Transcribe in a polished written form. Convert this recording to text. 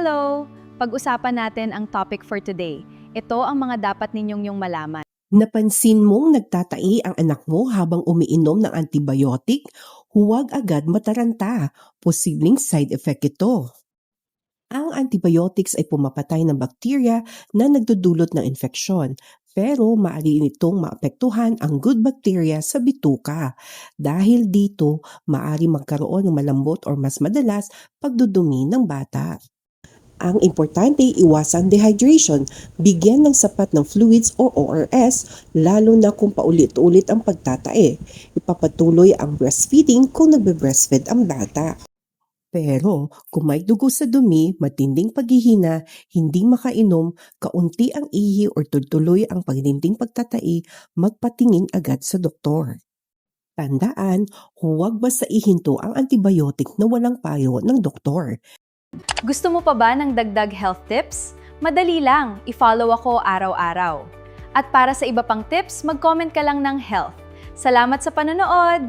Hello! Pag-usapan natin ang topic for today. Ito ang mga dapat ninyong malaman. Napansin mong nagtatai ang anak mo habang umiinom ng antibiotic? Huwag agad mataranta. Posibleng side effect ito. Ang antibiotics ay pumapatay ng bakterya na nagdudulot ng infeksyon, pero maaari nitong maapektuhan ang good bacteria sa bituka. Dahil dito, maaari magkaroon ng malambot or mas madalas pagdudumi ng bata. Ang importante, iwasan dehydration, bigyan ng sapat ng fluids o ORS, lalo na kung paulit-ulit ang pagtatae. Ipapatuloy ang breastfeeding kung nagbe-breastfeed ang bata. Pero kung may dugo sa dumi, matinding paghihina, hindi makainom, kaunti ang ihi o tuloy ang pagdinding pagtatai, magpatingin agad sa doktor. Tandaan, huwag basta ihinto ang antibiotic na walang payo ng doktor. Gusto mo pa ba ng dagdag health tips? Madali lang, i-follow ako araw-araw. At para sa iba pang tips, mag-comment ka lang ng health. Salamat sa panonood!